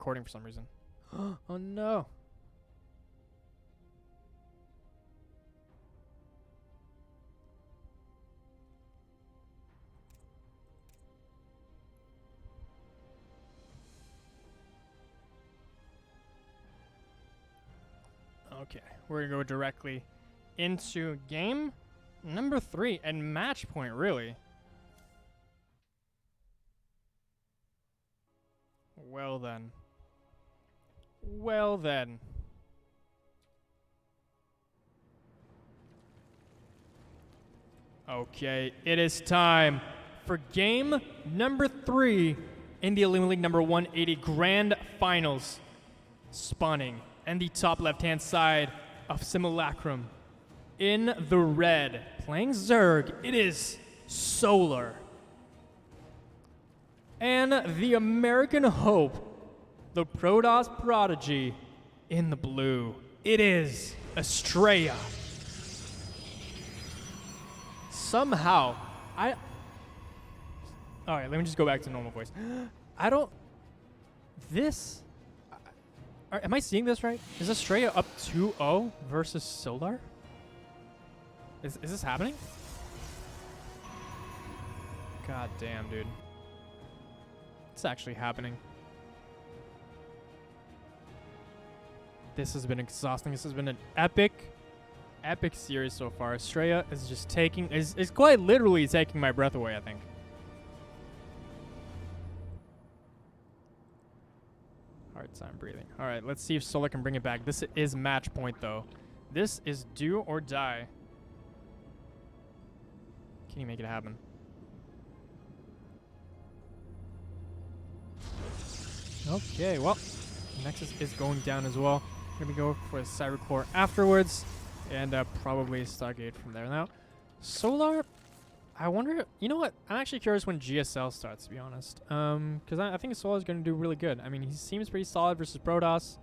recording for some reason. Oh no. Okay, we're gonna go directly into game number 3 and match point, really. Well then. Well then. Okay, it is time for game number 3 in the Olimoleague number 180 Grand Finals. Spawning and the top left-hand side of Simulacrum. In the red, playing Zerg, it is Solar. And the American Hope, the Protoss Prodigy, in the blue, it is Astrea. Somehow, alright, let me just go back to normal voice. Am I seeing this right? Is Astrea up 2-0 versus Solar? Is this happening? God damn, dude. It's actually happening. This has been exhausting. This has been an epic series so far. Astrea is just is quite literally taking my breath away, I think. Hard time breathing. All right, let's see if Solar can bring it back. This is match point, though. This is do or die. Can he make it happen? Okay, well, Nexus is going down as well. Gonna go for a Cyber Core afterwards, and probably a Stargate from there. Now, Solar, I wonder, you know what? I'm actually curious when GSL starts, to be honest. Because I think Solar is going to do really good. I mean, he seems pretty solid versus Protoss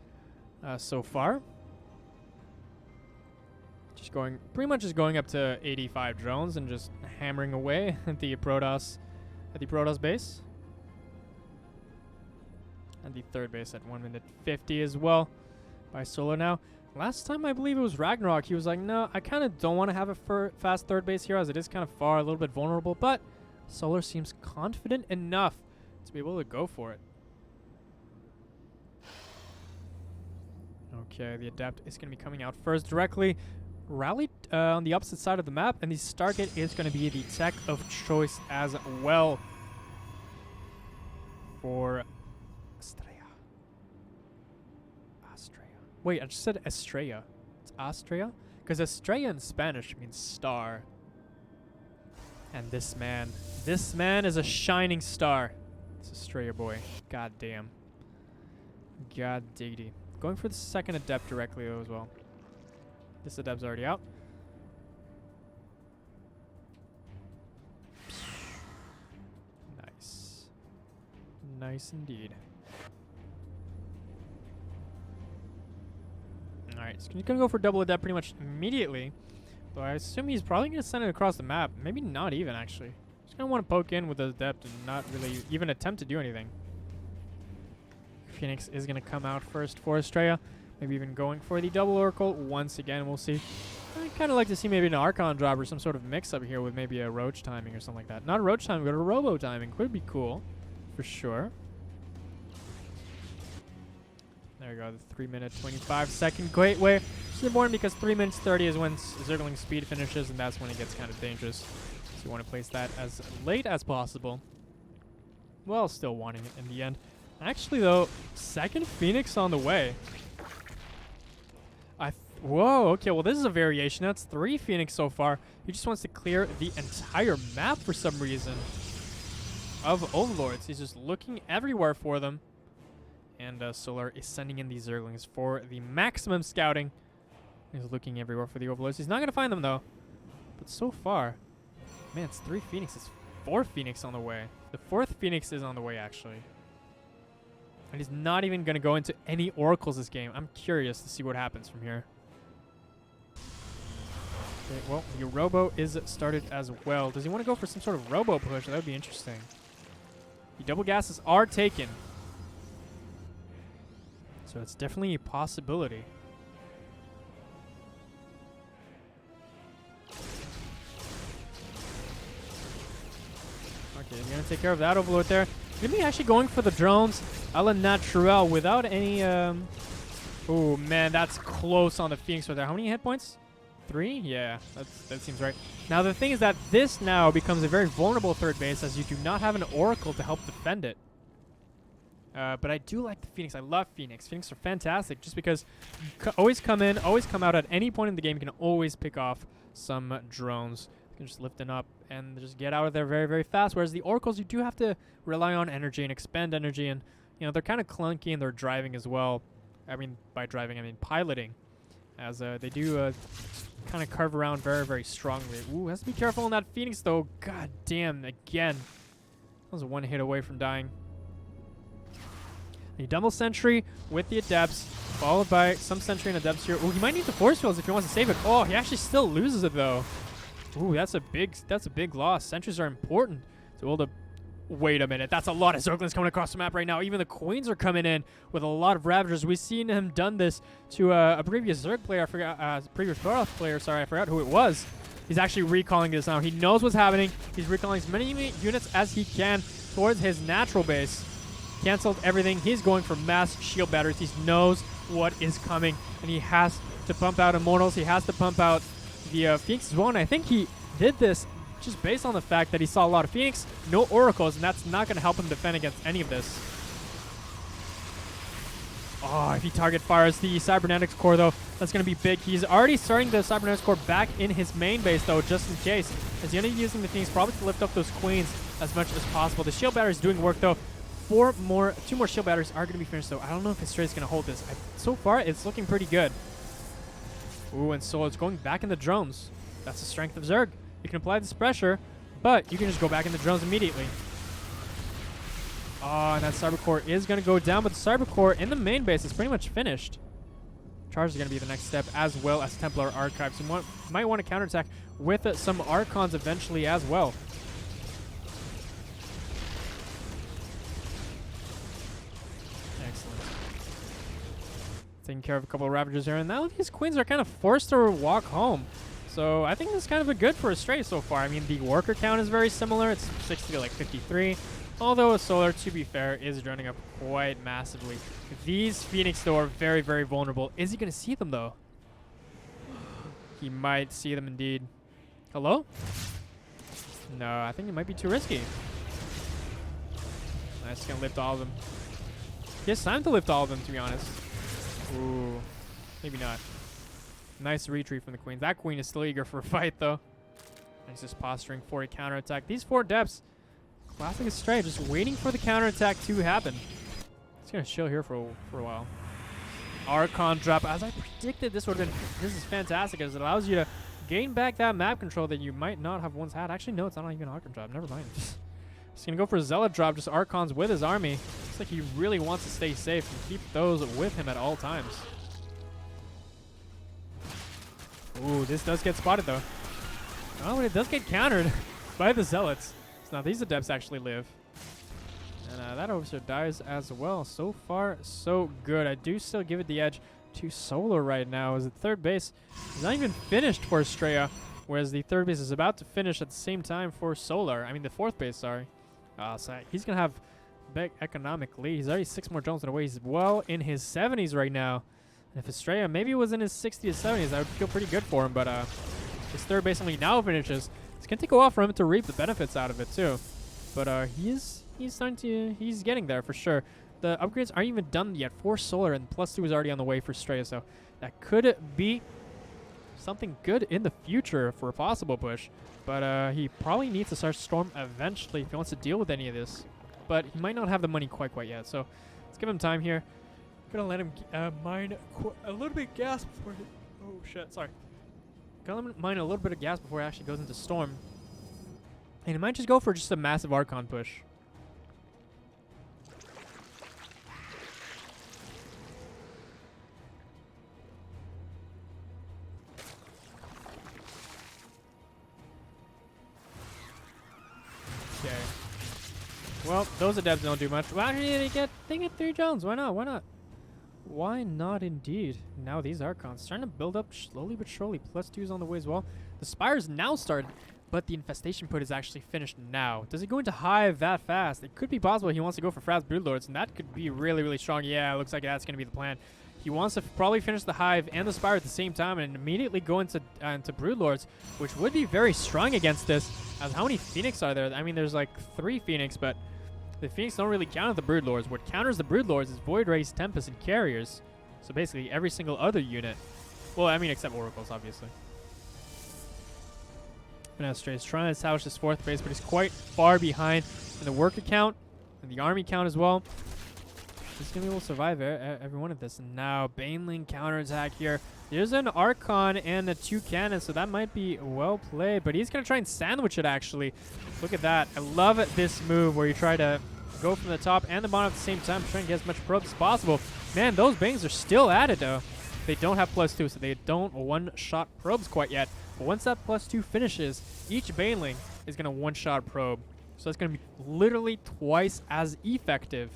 so far. Pretty much just going up to 85 drones and just hammering away at the Protoss base. And the third base at 1 minute 50 as well by Solar now. Last time I believe it was Ragnarok, he was like, no, I kind of don't want to have a fast third base here as it is kind of far, a little bit vulnerable, but Solar seems confident enough to be able to go for it. Okay, the Adept is going to be coming out first directly. Rallied on the opposite side of the map, and the Stargate is going to be the tech of choice as well for Astrea. Wait, I just said Astrea. It's Astrea? Because Astrea in Spanish means star. And this man is a shining star. It's Astrea boy. God damn. God diggity. Going for the second Adept directly though as well. This Adept's already out. Nice. Nice indeed. Alright, so he's going to go for double Adept pretty much immediately. Though I assume he's probably going to send it across the map. Maybe not even, actually. He's going to want to poke in with the Adept and not really even attempt to do anything. Phoenix is going to come out first for Astrea. Maybe even going for the double Oracle once again. We'll see. I'd kind of like to see maybe an Archon drop or some sort of mix-up here with maybe a Roach timing or something like that. Not a Roach timing, but a Robo timing. Could be cool, for sure. There we go, the 3 minute 25 second gateway. Which is important because 3 minutes 30 is when Zergling speed finishes, and that's when it gets kind of dangerous. So you want to place that as late as possible, while still wanting it in the end. Actually, though, second Phoenix on the way. Whoa, okay, well, this is a variation. That's 3 Phoenix so far. He just wants to clear the entire map for some reason of Overlords. He's just looking everywhere for them. And Solar is sending in these Zerglings for the maximum scouting. He's looking everywhere for the Overlords. He's not going to find them, though. But so far, man, it's 3 Phoenixes. 4 Phoenix on the way. The 4th Phoenix is on the way, actually. And he's not even going to go into any Oracles this game. I'm curious to see what happens from here. Okay, well, the Robo is started as well. Does he want to go for some sort of Robo push? That would be interesting. The double gases are taken. So it's definitely a possibility. Okay, you're gonna take care of that Overlord there. Gonna be actually going for the drones a la Naturel without any oh man, that's close on the Phoenix right there. How many hit points? 3? Yeah, that seems right. Now the thing is that this now becomes a very vulnerable third base as you do not have an Oracle to help defend it. But I do like the Phoenix. I love Phoenix. Phoenix are fantastic just because you always come in, always come out at any point in the game. You can always pick off some drones. You can just lift them up and just get out of there very, very fast. Whereas the Oracles, you do have to rely on energy and expend energy. And, you know, they're kind of clunky and they're driving as well. I mean, by driving, I mean piloting. As they do kind of curve around very, very strongly. Ooh, has to be careful on that Phoenix, though. God damn, again. That was one hit away from dying. A double sentry with the Adepts, followed by some sentry and Adepts here. Ooh, he might need the force fields if he wants to save it. Oh, he actually still loses it, though. Ooh, that's a big loss. Sentries are important to be able to... Wait a minute, that's a lot of Zerglings coming across the map right now. Even the Queens are coming in with a lot of Ravagers. We've seen him done this to a previous Zerg player. I forgot, previous Baroth player, sorry, I forgot who it was. He's actually recalling this now. He knows what's happening. He's recalling as many units as he can towards his natural base. Canceled everything. He's going for mass shield batteries. He knows what is coming, and he has to pump out Immortals. He has to pump out the Phoenix as well, and I think he did this just based on the fact that he saw a lot of Phoenix, no Oracles, and that's not going to help him defend against any of this. Oh, if he target fires the Cybernetics Core, though, that's going to be big. He's already starting the Cybernetics Core back in his main base, though, just in case. As he's going to be using the Phoenix probably to lift up those Queens as much as possible. The shield battery is doing work, though. Two more shield batteries are going to be finished, though. I don't know if Astrea is going to hold this. So far, it's looking pretty good. Ooh, and so it's going back in the drones. That's the strength of Zerg. You can apply this pressure, but you can just go back in the drones immediately. Oh, and that Cyber Core is going to go down, but the Cyber Core in the main base is pretty much finished. Charge is going to be the next step, as well as Templar Archives. You might want to counterattack with some Archons eventually as well. Excellent. Taking care of a couple of Ravagers here, and now these Queens are kind of forced to walk home. So I think this is kind of a good for Astrea so far. I mean, the worker count is very similar. It's 60 to like 53. Although a Solar, to be fair, is running up quite massively. These Phoenix, though, are very, very vulnerable. Is he going to see them, though? He might see them indeed. Hello? No, I think it might be too risky. Nice, going to lift all of them. He has time to lift all of them, to be honest. Ooh, maybe not. Nice retreat from the Queens. That Queen is still eager for a fight, though. And he's just posturing for a counterattack. These 4 Depths, classic Astrea, just waiting for the counterattack to happen. He's going to chill here for a while. Archon drop. As I predicted, this would have been... This is fantastic, as it allows you to gain back that map control that you might not have once had. Actually, no, it's not even an Archon drop. Never mind. He's going to go for a Zealot drop, just Archons with his army. Looks like he really wants to stay safe and keep those with him at all times. Ooh, this does get spotted, though. Oh, but it does get countered by the Zealots. So now these Adepts actually live. And that Overseer dies as well. So far, so good. I do still give it the edge to Solar right now, as the third base is not even finished for Astrea, whereas the third base is about to finish at the same time for Solar. I mean, the fourth base, sorry. So he's going to have big economic lead. He's already 6 more drones in a way. He's well in his 70s right now. If Astrea maybe was in his 60s to 70s, I would feel pretty good for him. But his third base only now finishes. It's going to take a while for him to reap the benefits out of it, too. But he's getting there for sure. The upgrades aren't even done yet for Solar, and +2 is already on the way for Astrea. So that could be something good in the future for a possible push. But he probably needs to start Storm eventually if he wants to deal with any of this. But he might not have the money quite yet. So let's give him time here. Gonna let him mine a little bit of gas before he... Oh, shit, sorry. Gonna let him mine a little bit of gas before he actually goes into Storm. And he might just go for just a massive Archon push. Okay. Well, those Adepts don't do much. Well, actually, they get 3 drones. Why not? Why not? Why not indeed? Now these Archons starting to build up slowly but surely. +2's on the way as well. The Spire's now started, but the Infestation put is actually finished now. Does he go into Hive that fast? It could be possible he wants to go for Fraps Broodlords, and that could be really, really strong. Yeah, it looks like that's going to be the plan. He wants to probably finish the Hive and the Spire at the same time and immediately go into Broodlords, which would be very strong against this. As how many Phoenix are there? I mean, there's like 3 Phoenix, but the Phoenix don't really count the Broodlords. What counters the Broodlords is Void Rays, Tempest, and Carriers. So basically every single other unit. Well, I mean, except Oracles, obviously. And Astrea is trying to establish his 4th base, but he's quite far behind in the worker count and the army count as well. He's going to be able to survive every one of this. And now, Baneling counterattack here. There's an Archon and 2 cannons, so that might be well played. But he's going to try and sandwich it, actually. Look at that. I love this move where you try to go from the top and the bottom at the same time, trying to get as much probes as possible. Man, those Bangs are still at it, though. They don't have +2, so they don't one-shot probes quite yet. But once that +2 finishes, each Baneling is going to one-shot probe. So that's going to be literally twice as effective.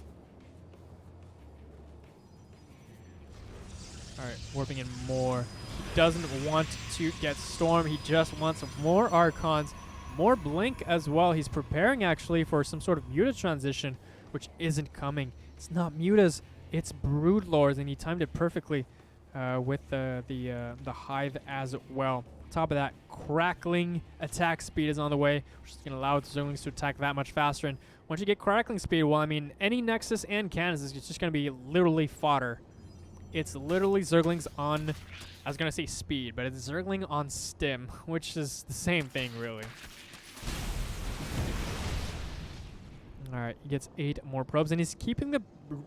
Alright, warping in more. He doesn't want to get Storm. He just wants more Archons, more Blink as well. He's preparing actually for some sort of Muta transition, which isn't coming. It's not Mutas, it's Broodlords, and he timed it perfectly with the Hive as well. On top of that, Crackling attack speed is on the way, which is going to allow the Zerglings to attack that much faster. And once you get Crackling speed, well, I mean, any Nexus and Cannons is just going to be literally fodder. It's literally Zerglings on, I was going to say speed, but it's Zergling on stim, which is the same thing, really. Alright, he gets 8 more probes, and he's keeping the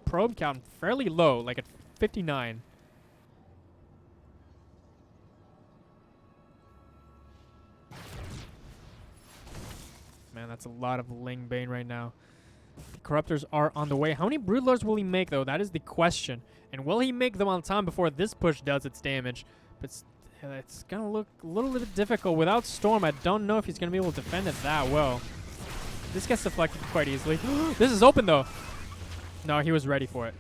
probe count fairly low, like at 59. Man, that's a lot of Ling Bane right now. The Corruptors are on the way. How many Broodlords will he make, though? That is the question. And will he make them on time before this push does its damage? But it's going to look a little bit difficult. Without Storm, I don't know if he's going to be able to defend it that well. This gets deflected quite easily. This is open, though. No, he was ready for it.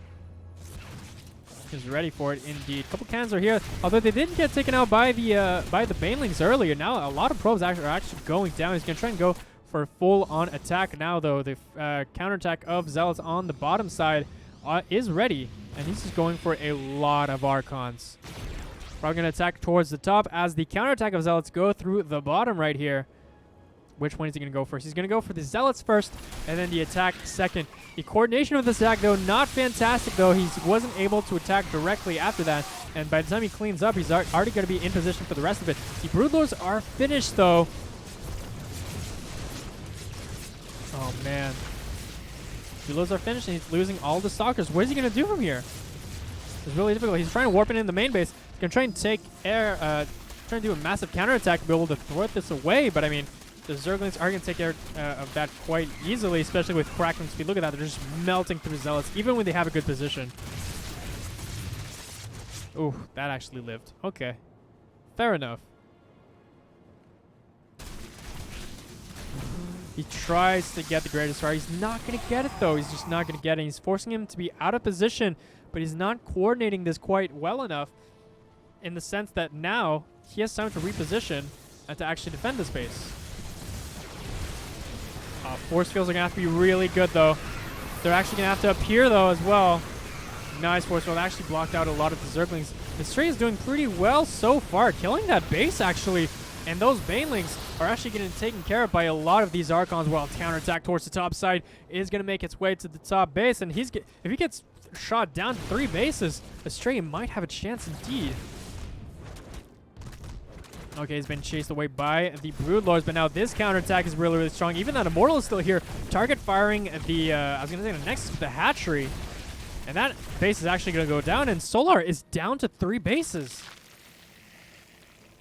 He was ready for it, indeed. A couple cannons are here. Although they didn't get taken out by the Banelings earlier. Now, a lot of probes are actually going down. He's going to try and go for a full-on attack now, though. The counterattack of Zealots on the bottom side is ready. And he's just going for a lot of Archons. Probably going to attack towards the top as the counterattack of Zealots go through the bottom right here. Which one is he going to go first? He's going to go for the Zealots first, and then the attack second. The coordination of this attack, though, not fantastic, though. He wasn't able to attack directly after that. And by the time he cleans up, he's already going to be in position for the rest of it. The Broodlords are finished, though. Oh, man. Broodlords are finished, and he's losing all the Stalkers. What is he going to do from here? It's really difficult. He's trying to warp it in the main base. He's going to try and take air, trying to do a massive counterattack to be able to thwart this away. But, I mean, the Zerglings are going to take care of that quite easily, especially with Crackling speed. Look at that. They're just melting through Zealots, even when they have a good position. Ooh, that actually lived. Okay. Fair enough. He tries to get the Greatest Fire. He's not going to get it, though. He's just not going to get it. He's forcing him to be out of position, but he's not coordinating this quite well enough in the sense that now he has time to reposition and to actually defend the space. Force fields are going to have to be really good, though. They're actually going to have to appear, though, as well. Nice force field. Actually blocked out a lot of the Zerglings. Astrea is doing pretty well so far, killing that base, actually. And those Banelings are actually getting taken care of by a lot of these Archons, while counterattack towards the top side is going to make its way to the top base. And if he gets shot down to 3 bases, Astrea might have a chance indeed. Okay, he's been chased away by the Broodlords, but now this counterattack is really, really strong. Even that Immortal is still here. Target firing the, I was going to say the Nexus with the Hatchery. And that base is actually going to go down, and Solar is down to 3 bases.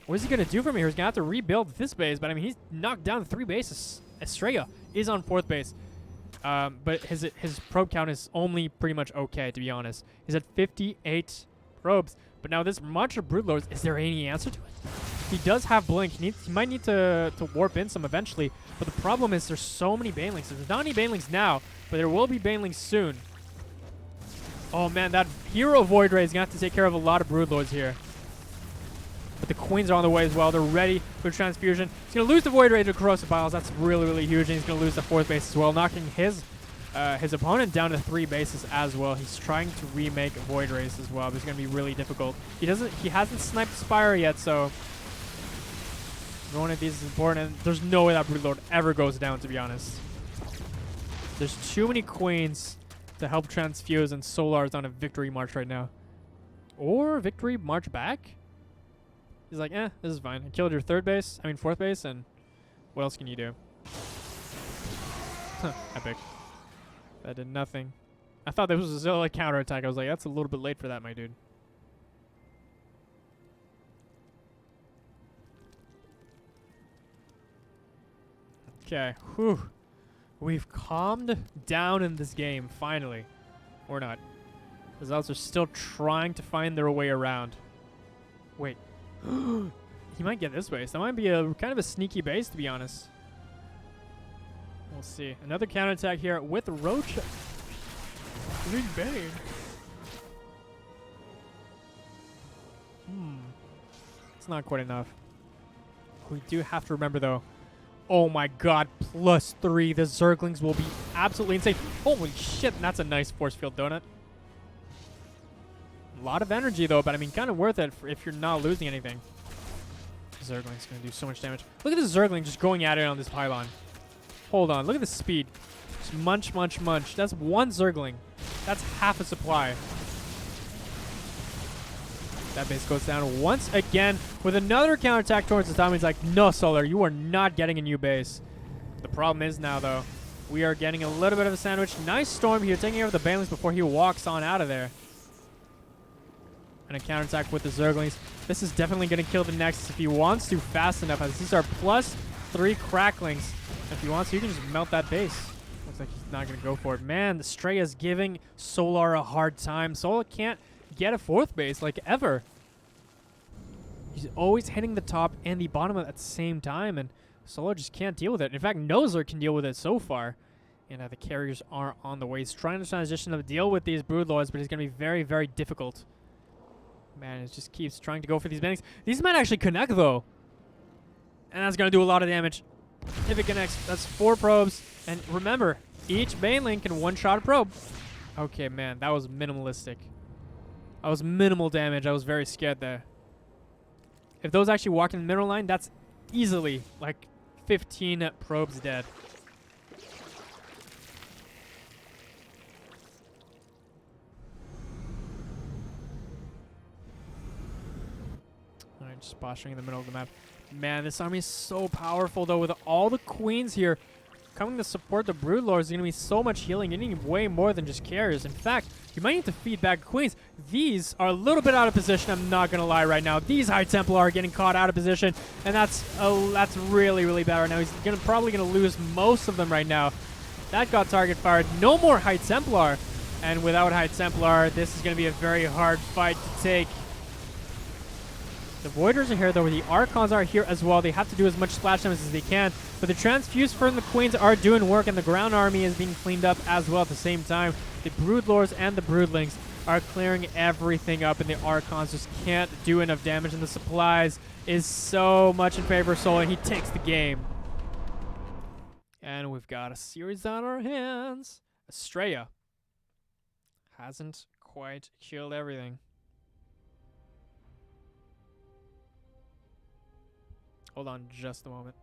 What is he going to do from here? He's going to have to rebuild this base, but I mean, he's knocked down to 3 bases. Astrea is on 4th base. But his probe count is only pretty much okay, to be honest. He's at 58 probes. But now this Monster Broodlords, is there any answer to it? He does have Blink. He might need to warp in some eventually. But the problem is there's so many Banelings. There's not any Banelings now, but there will be Banelings soon. Oh man, that hero Void Ray is going to have to take care of a lot of Broodlords here. But the Queens are on the way as well. They're ready for Transfusion. He's going to lose the Void Ray to Corrosive Piles. That's really, really huge. And he's going to lose the 4th base as well, knocking his opponent down to 3 bases as well. He's trying to remake Void Rays as well, but it's going to be really difficult. He hasn't sniped Spire yet, so one of these is important. And there's no way that Broodlord ever goes down, to be honest. There's too many Queens to help Transfuse, and Solar is on a victory march right now. Or victory march back? He's like, this is fine. I killed your 4th base, and what else can you do? Epic. That did nothing. I thought this was a Zilla counterattack. I was like, that's a little bit late for that, my dude. Okay. Whew. We've calmed down in this game, finally. Or not. The Zealots are still trying to find their way around. Wait. He might get this base. That might be a kind of a sneaky base, to be honest. We'll see. Another counterattack here with Roach. Big Bane. It's not quite enough. We do have to remember, though. Oh my god, +3. The Zerglings will be absolutely insane. Holy shit, that's a nice force field donut. A lot of energy, though, but I mean, kind of worth it if you're not losing anything. Zergling's going to do so much damage. Look at the Zergling just going at it on this pylon. Hold on, look at the speed. Just munch, munch, munch. That's 1 Zergling. That's half a supply. That base goes down once again with another counterattack towards the top. He's like, no, Solar, you are not getting a new base. The problem is now, though, we are getting a little bit of a sandwich. Nice Storm here, taking care of the Banelings before he walks on out of there. And a counterattack with the Zerglings. This is definitely going to kill the Nexus if he wants to fast enough, as these are +3 Cracklings. If he wants to, you can just melt that base. Looks like he's not going to go for it. Man, the Astrea is giving Solar a hard time. Solar can't get a 4th base, like, ever. He's always hitting the top and the bottom at the same time, and Solar just can't deal with it. In fact, Nozer can deal with it so far. And the carriers are on the way. He's trying to transition to deal with these Broodlords, but it's going to be very, very difficult. Man, it just keeps trying to go for these banings. These might actually connect, though. And that's going to do a lot of damage. If it connects, that's 4 probes. And remember, each Baneling can one-shot a probe. Okay, man, that was minimalistic. That was minimal damage. I was very scared there. If those actually walk in the middle line, that's easily like 15 probes dead. Alright, just posturing in the middle of the map. Man, this army is so powerful, though, with all the Queens here coming to support the Broodlords. There's going to be so much healing. You need way more than just carriers. In fact, you might need to feed back Queens. These are a little bit out of position, I'm not going to lie right now. These High Templar are getting caught out of position, and that's really, really bad right now. He's probably going to lose most of them right now. That got target fired. No more High Templar. And without High Templar, this is going to be a very hard fight to take. The Voiders are here, though. The Archons are here as well. They have to do as much splash damage as they can. But the Transfuse from the Queens are doing work, and the ground army is being cleaned up as well at the same time. The Broodlords and the Broodlings are clearing everything up, and the Archons just can't do enough damage. And the supplies is so much in favor of Solar, and he takes the game. And we've got a series on our hands. Astrea hasn't quite killed everything. Hold on just a moment.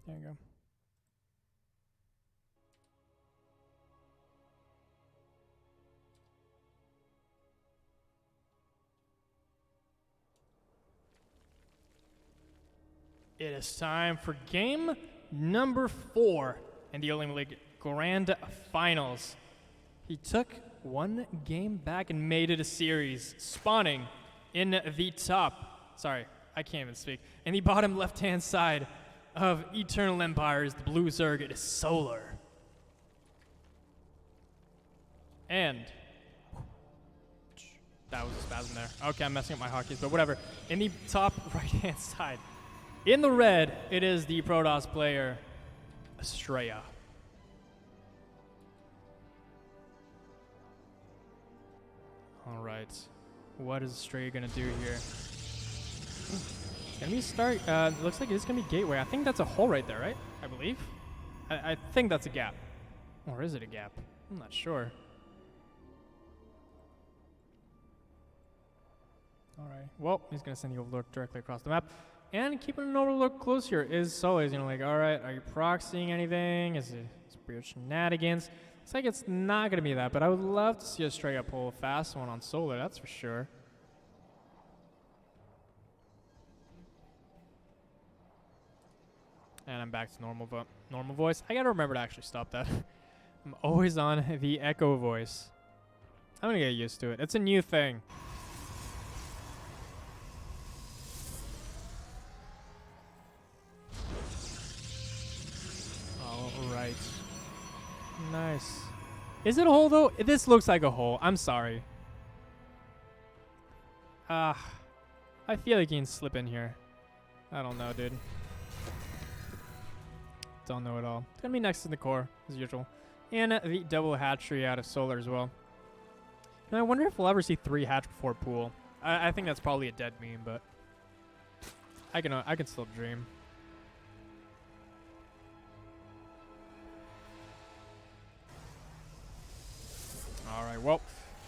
There you go. It is time for game number 4 in the Olimoleague Grand Finals. He took one game back and made it a series, spawning in the top. Sorry, I can't even speak. In the bottom left-hand side of Eternal Empires, the blue Zerg, it is Solar. And that was a spasm there. Okay, I'm messing up my hotkeys, but whatever. In the top right-hand side, in the red, it is the Protoss player, Astrea. All right, what is Astrea gonna do here? It's gonna be start. Looks like it's gonna be gateway. I think that's a hole right there, right? I believe. I think that's a gap, or is it a gap? I'm not sure. All right. Well, he's gonna send the Overlord directly across the map. And keeping an Overlord close here is always, you know, like, all right, are you proxying anything? Is it weird shenanigans? Looks like it's not going to be that, but I would love to see a straight up pull a fast one on Solar, that's for sure. And I'm back to normal voice. I got to remember to actually stop that. I'm always on the echo voice. I'm going to get used to it. It's a new thing. Right. Nice. Is it a hole though? This looks like a hole. I'm sorry. I feel like he can slip in here. I don't know, dude. Don't know at all. It's gonna be next in the core, as usual. And the double hatchery out of Solar as well. And I wonder if we'll ever see 3 hatch before pool. I think that's probably a dead meme, but I can still dream. Alright, well,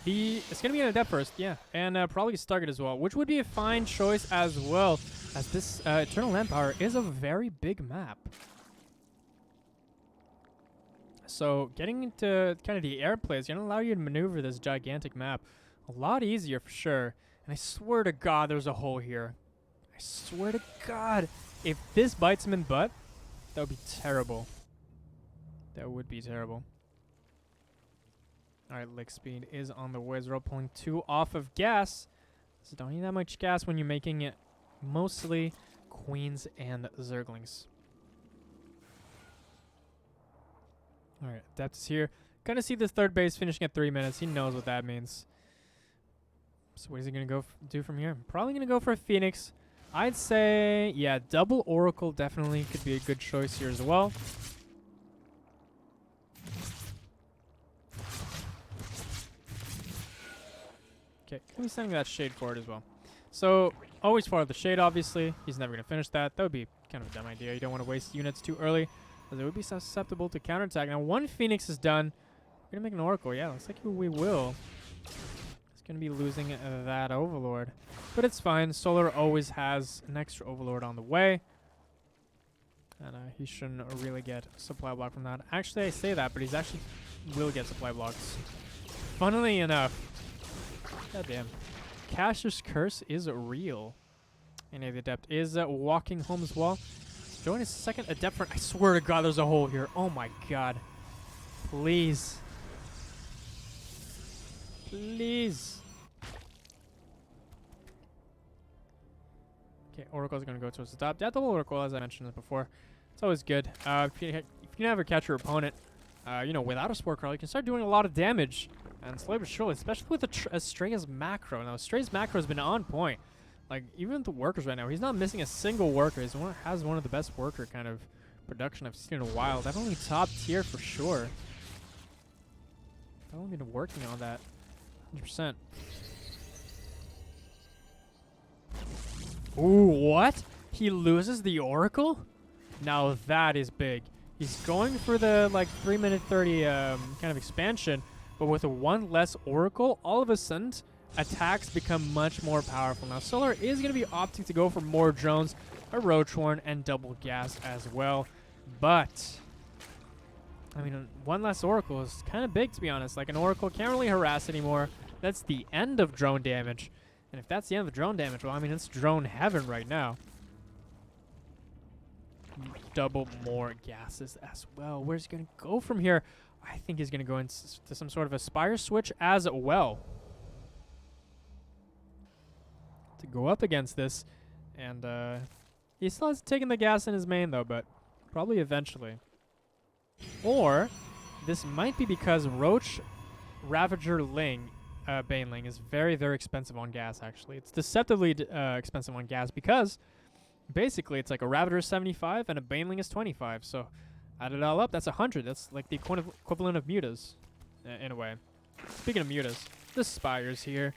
it's going to be an adept first, yeah, and probably a Stargate as well, which would be a fine choice as well, as this Eternal Empire is a very big map. So getting into kind of the airplay is going to allow you to maneuver this gigantic map a lot easier for sure. And I swear to God there's a hole here. I swear to God, if this bites him in the butt, that would be terrible. That would be terrible. Alright, lick speed is on the way. We're pulling 2 off of gas. So don't need that much gas when you're making it mostly queens and zerglings. Alright, Adept is here. Gonna see this third base finishing at 3 minutes. He knows what that means. So what is he gonna do from here? Probably gonna go for a Phoenix. I'd say, yeah, double Oracle definitely could be a good choice here as well. Okay, can we send that Shade forward as well? So, always forward the Shade, obviously. He's never going to finish that. That would be kind of a dumb idea. You don't want to waste units too early, because it would be susceptible to counterattack. Now, 1 Phoenix is done. We're going to make an Oracle. Yeah, looks like we will. He's going to be losing that Overlord. But it's fine. Solar always has an extra Overlord on the way. And he shouldn't really get a supply block from that. Actually, I say that, but he's actually will get supply blocks. Funnily enough. God damn. Caster's Curse is real. And the Adept is walking home as well. Join his second Adept front. I swear to God there's a hole here. Oh my God. Please. Please. Okay, Oracle's going to go to his Adept. Yeah, double Oracle, as I mentioned before. It's always good. If you never catch your opponent, you know, without a Spore Crawler, you can start doing a lot of damage. And slowly but surely, especially with Astrea's macro. Now, Astrea's macro has been on point. Like, even the workers right now, he's not missing a single worker. He has one of the best worker kind of production I've seen in a while. Definitely top tier for sure. I've only been working on that 100%. Ooh, what? He loses the Oracle? Now that is big. He's going for the, like, 3-minute 30 kind of expansion. But with a 1 less Oracle, all of a sudden, attacks become much more powerful. Now, Solar is going to be opting to go for more drones, a Roach Horn, and double gas as well. But I mean, one less Oracle is kind of big, to be honest. Like, an Oracle can't really harass anymore. That's the end of drone damage. And if that's the end of the drone damage, well, I mean, it's drone heaven right now. Double more gases as well. Where's he going to go from here? I think he's going to go into some sort of a Spire switch as well. To go up against this. And he still hasn't taken the gas in his main, though, but probably eventually. Or this might be because Roach Ravager Ling, Baneling, is very, very expensive on gas, actually. It's deceptively expensive on gas because basically it's like a Ravager is 75 and a Baneling is 25. So add it all up, that's 100. That's like the equivalent of mutas in a way. Speaking of mutas, the Spire's here.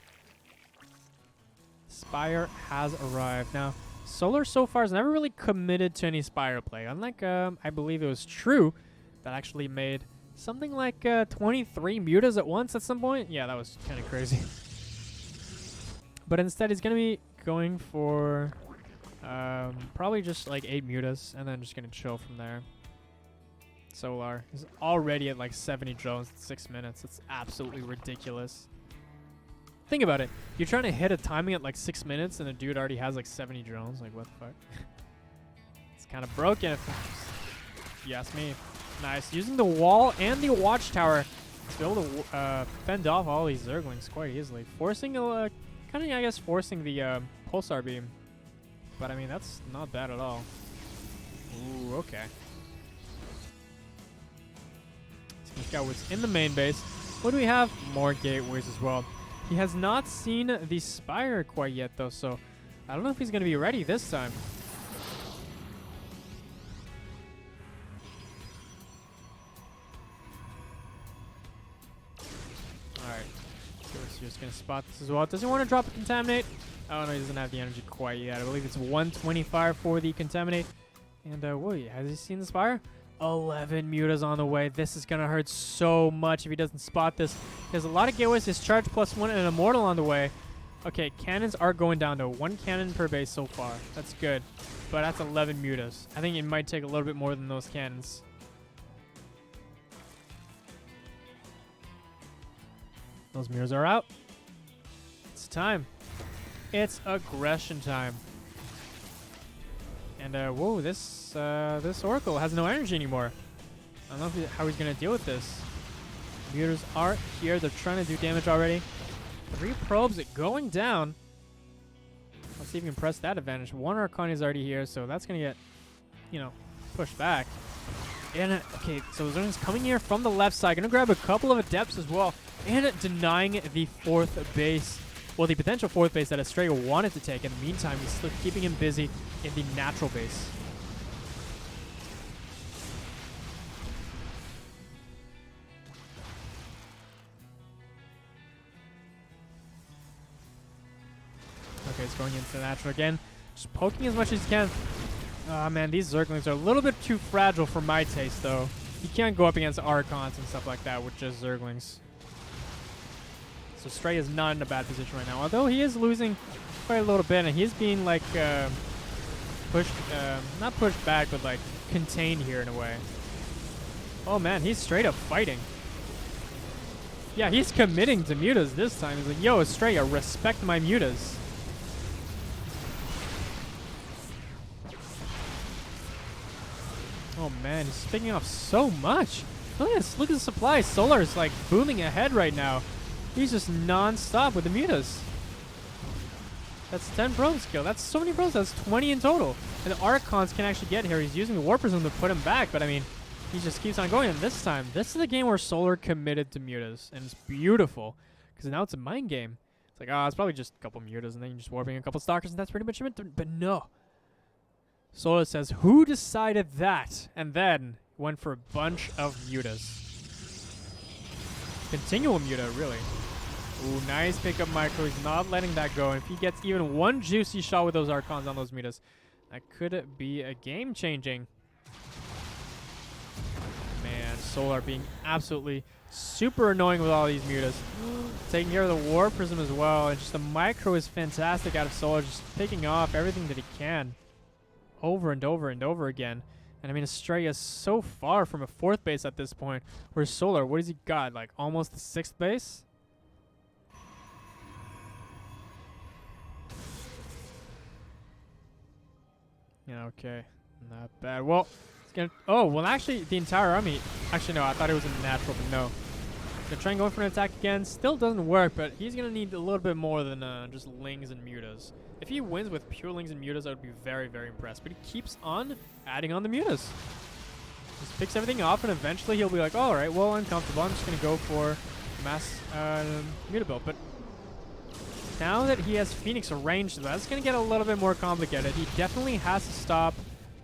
Spire has arrived. Now, Solar so far has never really committed to any Spire play. Unlike, I believe it was True that actually made something like 23 mutas at once at some point. Yeah, that was kind of crazy. But instead, he's going to be going for probably just like 8 mutas and then just going to chill from there. Solar is already at like 70 drones in 6 minutes. It's absolutely ridiculous. Think about it. You're trying to hit a timing at like 6 minutes and a dude already has like 70 drones. Like, what the fuck? It's kind of broken if you ask me. Nice. Using the wall and the watchtower to be able to fend off all these Zerglings quite easily. Forcing, kind of, I guess, forcing the Pulsar Beam. But, I mean, that's not bad at all. Ooh, okay. Let's go what's in the main base. What do we have? More gateways as well. He has not seen the Spire quite yet, though, so I don't know if he's going to be ready this time. Alright. So he's just going to spot this as well. Does he want to drop a Contaminate? Oh, no, he doesn't have the energy quite yet. I believe it's 125 for the Contaminate. And, whoa, has he seen the Spire? 11 mutas on the way. This is going to hurt so much if he doesn't spot this. There's a lot of gateways. His charge +1 and an Immortal on the way. Okay, cannons are going down to 1 cannon per base so far. That's good. But that's 11 mutas. I think it might take a little bit more than those cannons. Those mutas are out. It's time. It's aggression time. And, whoa, this Oracle has no energy anymore. I don't know how he's going to deal with this. Mutas are here. They're trying to do damage already. 3 probes going down. Let's see if we can press that advantage. 1 Archon is already here, so that's going to get, you know, pushed back. And, okay, so Zergling's coming here from the left side. Going to grab a couple of Adepts as well. And denying the 4th base. Well, the potential 4th base that Astrea wanted to take. In the meantime, he's still keeping him busy in the natural base. Okay, it's going into the natural again. Just poking as much as he can. Oh, man, these Zerglings are a little bit too fragile for my taste, though. You can't go up against Archons and stuff like that with just Zerglings. So Astrea is not in a bad position right now, although he is losing quite a little bit, and he's being like pushed, not pushed back, but like contained here in a way. Oh man, he's straight up fighting. Yeah, he's committing to mutas this time. He's like, yo, Astrea, respect my mutas. Oh man, he's picking off so much. Look at this, look at the supply. Solar is like booming ahead right now. He's just non-stop with the mutas. That's 10 probes kill. That's so many probes. That's 20 in total. And the Archons can actually get here. He's using the Warp Prism to put him back, but I mean, he just keeps on going. And this time, this is the game where Solar committed to mutas. And it's beautiful. Because now it's a mind game. It's like, oh, it's probably just a couple mutas, and then you're just warping a couple Stalkers, and that's pretty much it. But no. Solar says, who decided that? And then went for a bunch of mutas. Continual muta, really. Ooh, nice pickup micro. He's not letting that go. And if he gets even one juicy shot with those Archons on those mutas, that could be a game-changing. Man, Solar being absolutely super annoying with all these mutas. Taking care of the War Prism as well. And just the micro is fantastic out of Solar. Just picking off everything that he can. Over and over and over again. And I mean, Astrea is so far from a 4th base at this point. Where's Solar? What has he got? Like almost the 6th base? Yeah, okay. Not bad. Well, it's gonna. Oh, well, actually, the entire army. Actually, no, I thought it was a natural, but no. Gonna try and go for an attack again. Still doesn't work, but he's gonna need a little bit more than just Lings and Mutas. If he wins with pure Lings and Mutas, I would be very, very impressed. But he keeps on adding on the Mutas. Just picks everything off, and eventually he'll be like, all right, well, I'm comfortable. I'm just gonna go for mass Muta build. But now that he has Phoenix arranged, that's gonna get a little bit more complicated. He definitely has to stop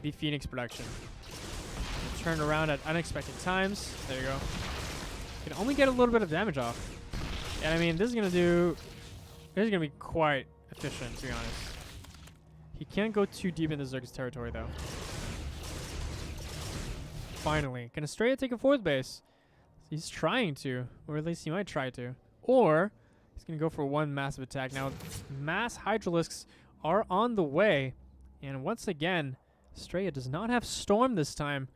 the Phoenix production. Turn around at unexpected times. There you go. Can only get a little bit of damage off. And I mean, this is gonna be quite efficient, to be honest. He can't go too deep into Zerg's territory, though. Finally. Can Astrea take a 4th base? He's trying to, or at least he might try to. Or he's gonna go for one massive attack. Now, mass Hydralisks are on the way. And once again, Astrea does not have Storm this time.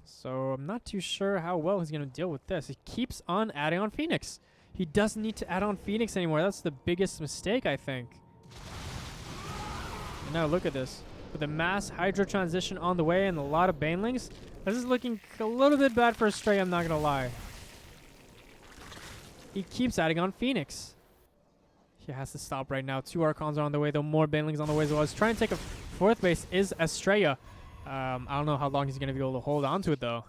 So I'm not too sure how well he's going to deal with this. He keeps on adding on Phoenix. He doesn't need to add on Phoenix anymore. That's the biggest mistake, I think. And now look at this. With the mass Hydra transition on the way and a lot of Banelings, this is looking a little bit bad for Astrea, I'm not going to lie. He keeps adding on Phoenix. He has to stop right now. 2 Archons are on the way, though more Banelings on the way as well. He's trying to take a 4th base is Astrea. I don't know how long he's going to be able to hold on to it, though.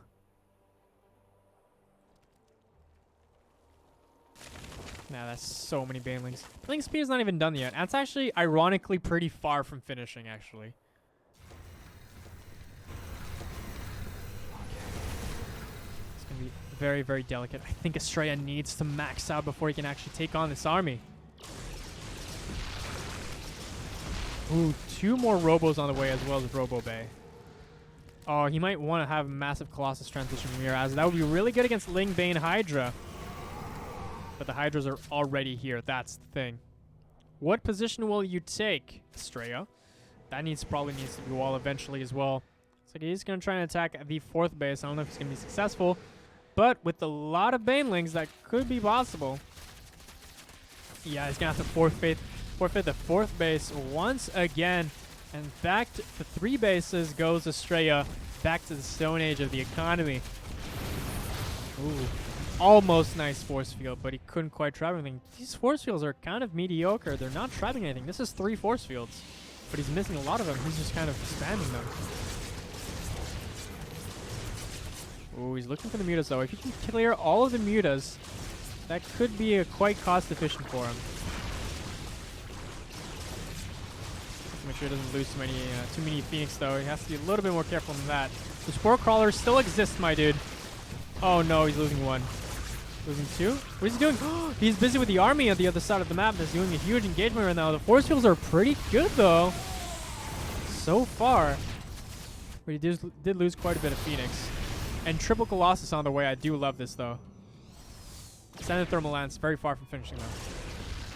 Nah, that's so many Banelings. Link speed is not even done yet. That's actually, ironically, pretty far from finishing, actually. It's going to be very, very delicate. I think Astrea needs to max out before he can actually take on this army. Ooh, 2 more Robos on the way as well as Robo Bay. Oh, he might want to have massive Colossus transition from here, as that would be really good against Ling Bane Hydra. But the Hydras are already here. That's the thing. What position will you take, Astrea? That probably needs to be wall eventually as well. So he's going to try and attack the 4th base. I don't know if he's going to be successful. But with a lot of Banelings, that could be possible. Yeah, he's going to have to forfeit the 4th base once again. And back to 3 bases goes Astrea, back to the Stone Age of the economy. Ooh, almost nice force field, but he couldn't quite trap anything. These force fields are kind of mediocre. They're not trapping anything. This is 3 force fields, but he's missing a lot of them. He's just kind of spamming them. Ooh, he's looking for the Mutas, though. If he can clear all of the Mutas, that could be quite cost-efficient for him. Make sure he doesn't lose too many Phoenix, though. He has to be a little bit more careful than that. The Spore Crawler still exists, my dude. Oh no, he's losing 1. Losing 2? What is he doing? He's busy with the army on the other side of the map. That's doing a huge engagement right now. The force fields are pretty good, though, so far. But he did lose quite a bit of Phoenix. And triple Colossus on the way. I do love this, though. Extended Thermal Lance, very far from finishing, though.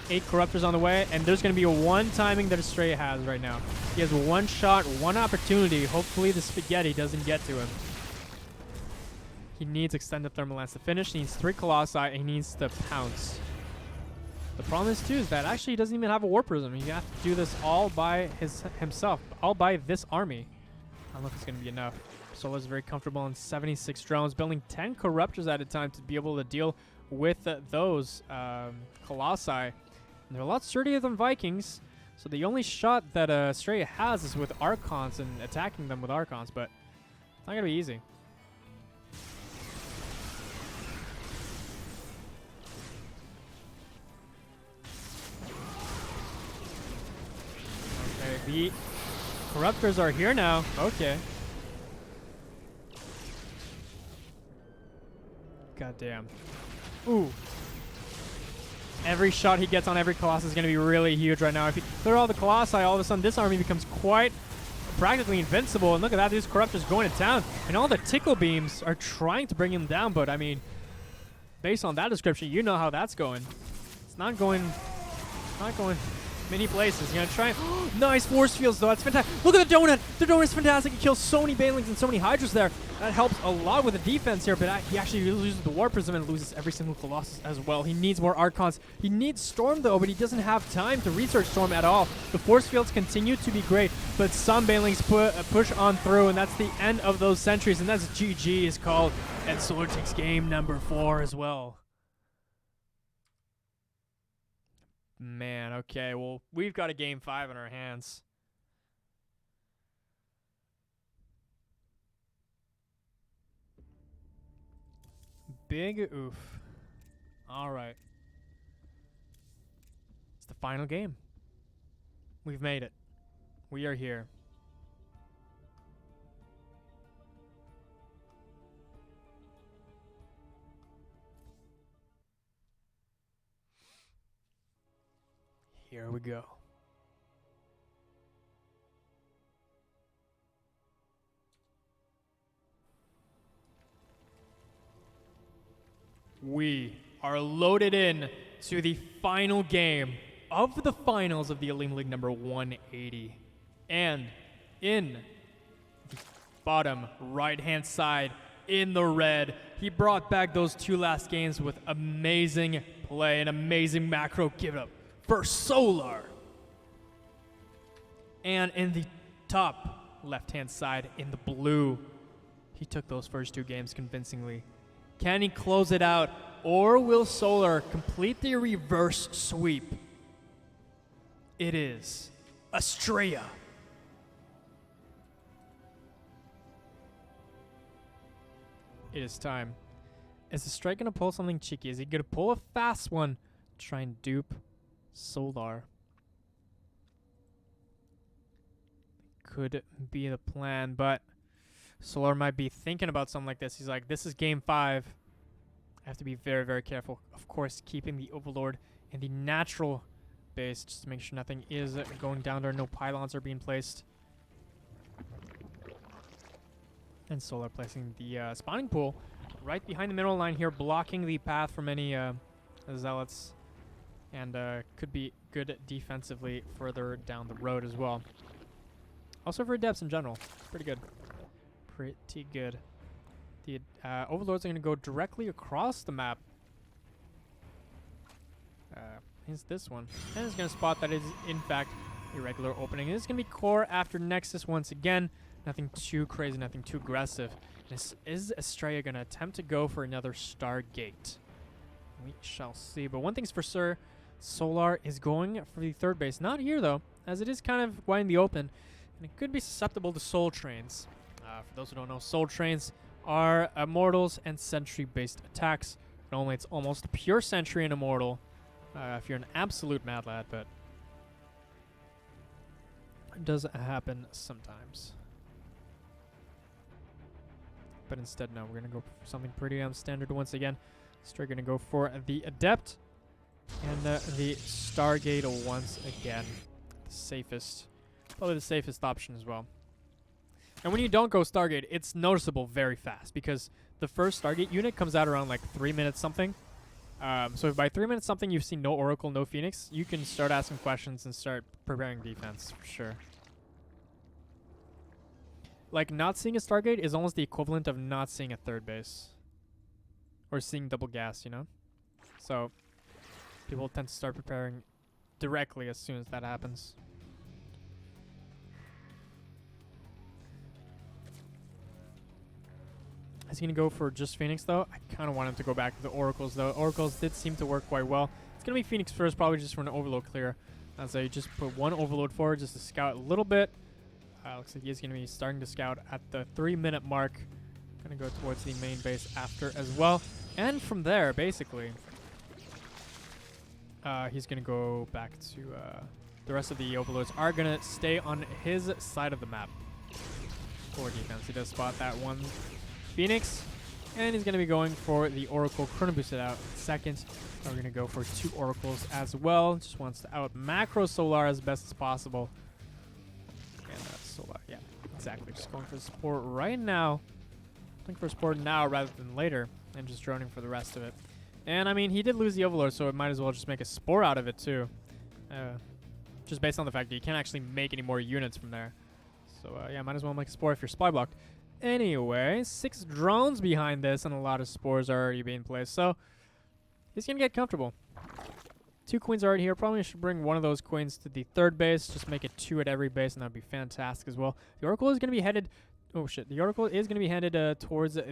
8 Corruptors on the way, and there's going to be a 1 timing that Astrea has right now. He has 1 shot, 1 opportunity. Hopefully the Spaghetti doesn't get to him. He needs Extended Thermal Lance to finish. He needs 3 Colossi, and he needs to pounce. The problem is, too, is that actually he doesn't even have a War Prism. He has to do this all by himself, all by this army. I don't know if it's going to be enough. Solo's very comfortable on 76 drones, building 10 Corruptors at a time to be able to deal with those Colossi. And they're a lot sturdier than Vikings, so the only shot that Astrea has is with Archons and attacking them with Archons, but it's not going to be easy. Okay, the Corruptors are here now. Okay. God damn. Ooh. Every shot he gets on every Colossus is going to be really huge right now. If you clear all the Colossi, all of a sudden this army becomes quite practically invincible. And look at that, these Corruptors going to town. And all the Tickle Beams are trying to bring him down. But, I mean, based on that description, you know how that's going. It's not going many places. He's going to try. Nice force fields, though. That's fantastic. Look at the donut. The donut's fantastic. He kills so many banelings and so many hydras there. That helps a lot with the defense here, but he actually loses the War Prism and loses every single Colossus as well. He needs more Archons. He needs Storm, though, but he doesn't have time to research Storm at all. The force fields continue to be great, but some banelings push on through, and that's the end of those sentries, and that's GG is called, and Solar takes game number 4 as well. Man, okay, well, we've got a game 5 in our hands. Big oof. All right. It's the final game. We've made it. We are here. Here we go. We are loaded in to the final game of the finals of the Olimoleague number 180. And in the bottom right-hand side, in the red, he brought back those 2 last games with amazing play and amazing macro give up for Solar. And in the top left-hand side, in the blue, he took those first 2 games convincingly. Can he close it out, or will Solar complete the reverse sweep? It is Astrea. It is time. Is Astrea going to pull something cheeky? Is he going to pull a fast one to try and dupe Solar? Could be the plan, but Solar might be thinking about something like this. He's like, this is game 5. I have to be very, very careful. Of course, keeping the Overlord in the natural base just to make sure nothing is going down there. No pylons are being placed. And Solar placing the spawning pool right behind the middle line here, blocking the path from any zealots. And could be good defensively further down the road as well. Also for adepts in general. Pretty good. Pretty good. The Overlords are going to go directly across the map. Here's this one. And it's going to spot that it is, in fact, a regular opening. It is going to be core after Nexus once again. Nothing too crazy, nothing too aggressive. Is Astrea going to attempt to go for another Stargate? We shall see. But one thing's for sure, Solar is going for the 3rd base. Not here, though, as it is kind of wide in the open. And it could be susceptible to Soul Trains. For those who don't know, Soul Trains are Immortals and Sentry-based attacks. Normally, it's almost pure Sentry and Immortal if you're an absolute mad lad, but it does happen sometimes. But instead, no, we're going to go for something pretty standard once again. So we're going to go for the Adept and the Stargate once again. The safest, probably the safest option as well. And when you don't go Stargate, it's noticeable very fast because the first Stargate unit comes out around like 3 minutes something. So if by 3 minutes something you've seen no Oracle, no Phoenix, you can start asking questions and start preparing defense for sure. Like, not seeing a Stargate is almost the equivalent of not seeing a 3rd base. Or seeing double gas, you know? So people tend to start preparing directly as soon as that happens. Is he going to go for just Phoenix, though? I kind of want him to go back to the Oracles, though. Oracles did seem to work quite well. It's going to be Phoenix first, probably just for an Overload clear. As I just put 1 Overload forward just to scout a little bit. Looks like he's going to be starting to scout at the 3-minute mark. Going to go towards the main base after as well. And from there, basically, he's going to go back to... the rest of the Overlords are going to stay on his side of the map for defense. He does spot that 1 Phoenix, and he's going to be going for the Oracle Chrono Boosted out second. We're going to go for 2 Oracles as well. Just wants to out macro Solar as best as possible. And Solar, yeah, exactly. Just going for support right now. Looking for support now rather than later, and just droning for the rest of it. And I mean, he did lose the Overlord, so it might as well just make a Spore out of it too. just based on the fact that you can't actually make any more units from there. So, yeah, might as well make a spore if you're supply blocked. Anyway, 6 drones behind this, and a lot of spores are already being placed. So, he's going to get comfortable. 2 queens already here. Probably should bring one of those queens to the 3rd base. Just make it 2 at every base, and that would be fantastic as well. The Oracle is going to be headed... Oh, shit. The Oracle is going to be headed towards the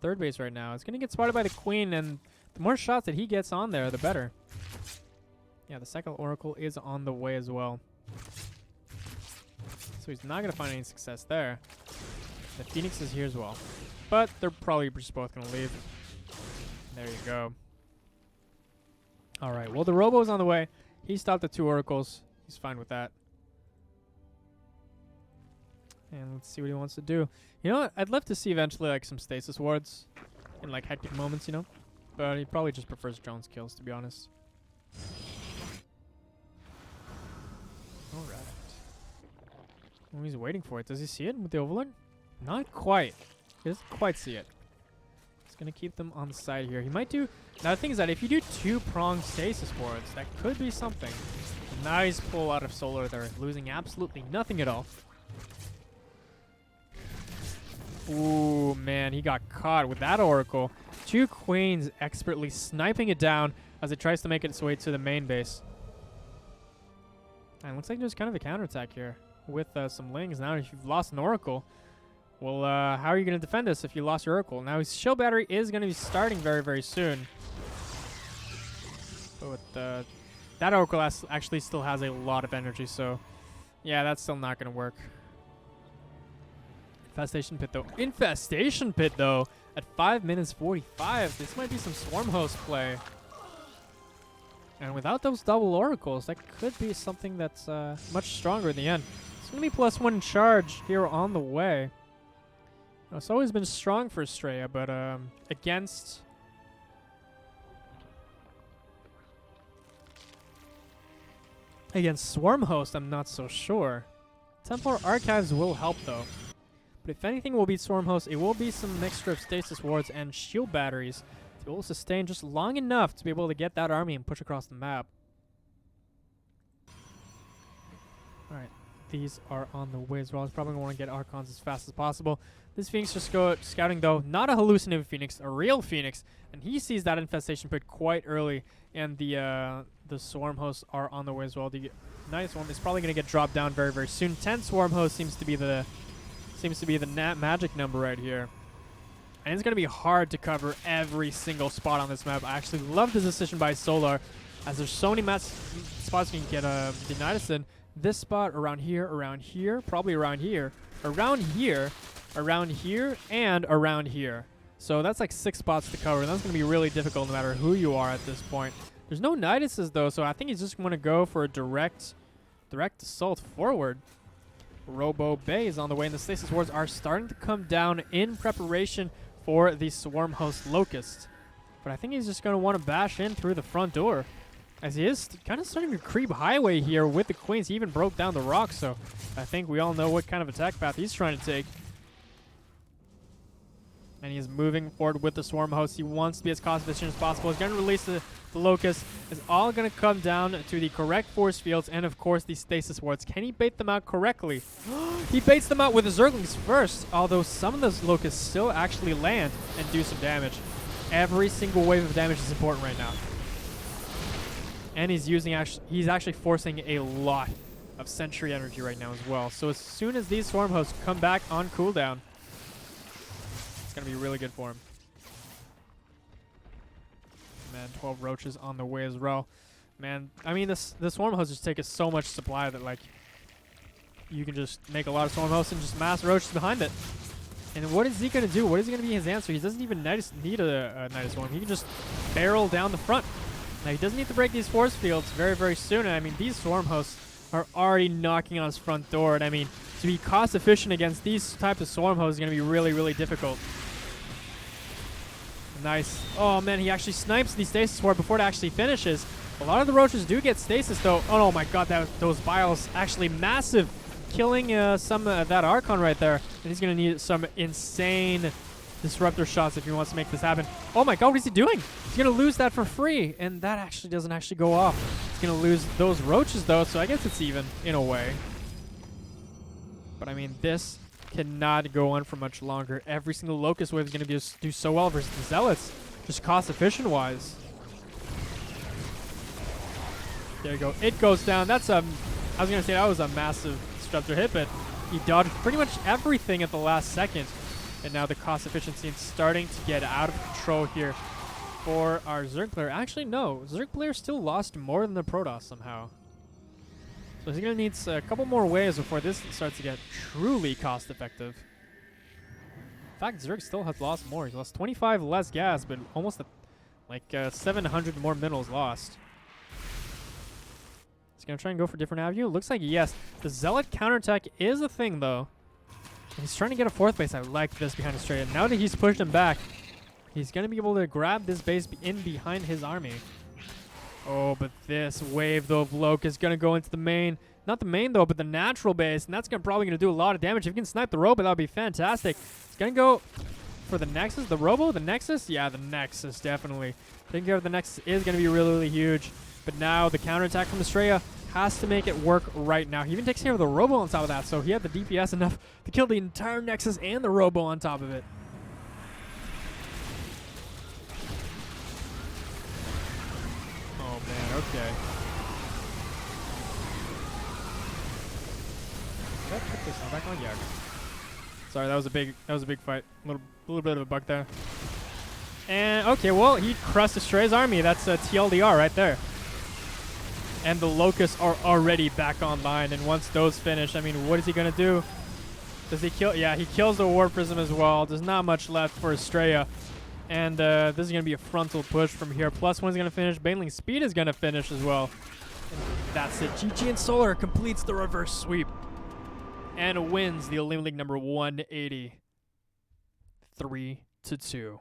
3rd base right now. It's going to get spotted by the queen, and the more shots that he gets on there, the better. Yeah, the 2nd Oracle is on the way as well. So he's not going to find any success there. The Phoenix is here as well. But they're probably just both going to leave. There you go. Alright, well, the Robo's on the way. He stopped at 2 Oracles. He's fine with that. And let's see what he wants to do. You know what? I'd love to see eventually, like, some stasis wards in, like, hectic moments, you know? But he probably just prefers drones kills, to be honest. Alright. Oh, he's waiting for it. Does he see it with the Overlord? Not quite. He doesn't quite see it. He's going to keep them on the side here. He might do... Now, the thing is that if you do 2-pronged stasis wards, that could be something. Nice pull out of Solar there. Losing absolutely nothing at all. Ooh, man. He got caught with that Oracle. 2 queens expertly sniping it down as it tries to make its way to the main base. And it looks like there's kind of a counterattack here with some Lings. Now, if you've lost an Oracle... Well, how are you going to defend this if you lost your Oracle? Now, his shield battery is going to be starting very, very soon. But with that Oracle actually still has a lot of energy, so yeah, that's still not going to work. Infestation Pit, though. Infestation Pit, though, at 5 minutes 45. This might be some Swarm Host play. And without those double Oracles, that could be something that's much stronger in the end. It's going to be +1 charge here on the way. Now, it's always been strong for Astrea, but against Swarm Host, I'm not so sure. Templar Archives will help, though. But if anything will beat Swarm Host, it will be some mixture of Stasis Wards and Shield Batteries to be able to sustain just long enough to be able to get that army and push across the map. Alright, these are on the way as well. He's probably going to want to get Archons as fast as possible. This Phoenix just go scouting, though. Not a hallucinative Phoenix, a real Phoenix. And he sees that Infestation Pit quite early. And the Swarm Hosts are on the way as well. The nice one is probably going to get dropped down very, very soon. 10 Swarm Hosts seems to be the magic number right here. And it's going to be hard to cover every single spot on this map. I actually love this decision by Solar, as there's so many spots you can get Denitis in. This spot, around here, probably around here, around here, and around here. So that's like 6 spots to cover, and that's going to be really difficult no matter who you are at this point. There's no Niduses, though, so I think he's just going to go for a direct assault forward. Robo Bay is on the way, and the Stasis Wards are starting to come down in preparation for the Swarm Host Locust. But I think he's just going to want to bash in through the front door, as he is kind of starting to creep highway here with the Queens. He even broke down the rock, so I think we all know what kind of attack path he's trying to take. And he is moving forward with the Swarm Host. He wants to be as cost efficient as possible. He's going to release the Locust. It's all going to come down to the correct force fields and, of course, the Stasis Wards. Can he bait them out correctly? He baits them out with the Zerglings first, although some of those Locusts still actually land and do some damage. Every single wave of damage is important right now. And he's actually forcing a lot of Sentry energy right now as well. So as soon as these Swarm Hosts come back on cooldown, it's going to be really good for him. Man, 12 Roaches on the way as well. Man, I mean, the Swarm Hosts just take us so much supply that, like, you can just make a lot of Swarm Hosts and just mass Roaches behind it. And what is he going to do? What is going to be his answer? He doesn't even need a Nidus Swarm. He can just barrel down the front. Now, he doesn't need to break these force fields very, very soon. And, I mean, these Swarm Hosts are already knocking on his front door. And, I mean, to be cost efficient against these types of Swarm Hosts is going to be really, really difficult. Nice. Oh, man, he actually snipes the Stasis Ward before it actually finishes. A lot of the Roaches do get Stasis, though. Oh, my God, those Biles actually massive. Killing some of that Archon right there. And he's going to need some insane Disruptor shots if he wants to make this happen. Oh, my God, what is he doing? He's going to lose that for free. And that actually doesn't actually go off. It's going to lose those roaches, though, so I guess it's even in a way. But, I mean, this cannot go on for much longer. Every single Locust Wave is going to do so well versus the Zealots, just cost-efficient-wise. There you go. It goes down. That's a... I was going to say that was a massive Disruptor hit, but he dodged pretty much everything at the last second. And now the cost efficiency is starting to get out of control here for our Zerg player. Actually, no. Zerg player still lost more than the Protoss somehow. So he's going to need a couple more waves before this starts to get truly cost effective. In fact, Zerg still has lost more. He's lost 25 less gas, but almost 700 more minerals lost. He's going to try and go for a different avenue. Looks like yes. The Zealot counterattack is a thing, though. He's trying to get a 4th base. I like this behind Astrea. Now that he's pushed him back, he's going to be able to grab this base in behind his army. Oh, but this wave, though, of Loke is going to go into the main. Not the main, though, but the natural base. And that's probably going to do a lot of damage. If you can snipe the Robo, that would be fantastic. He's going to go for the Nexus. The Robo? The Nexus? Yeah, the Nexus, definitely. Taking care of the Nexus is going to be really, really huge. But now the counterattack from Astrea has to make it work right now. He even takes care of the Robo on top of that. So he had the DPS enough to kill the entire Nexus and the Robo on top of it. Okay. Did I put this back on? Yeah. Okay. Sorry, that was a big fight. Little bit of a bug there. And okay, well, he crushed Astrea's army. That's a TLDR right there. And the Locusts are already back online. And once those finish, I mean, what is he gonna do? Does he kill? Yeah, he kills the War Prism as well. There's not much left for Astrea. And this is going to be a frontal push from here. +1 is going to finish. Baneling Speed is going to finish as well. And that's it. GG and Solar completes the reverse sweep and wins the Olimoleague number 180. 3-2.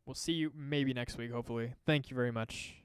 We'll see you maybe next week, hopefully. Thank you very much.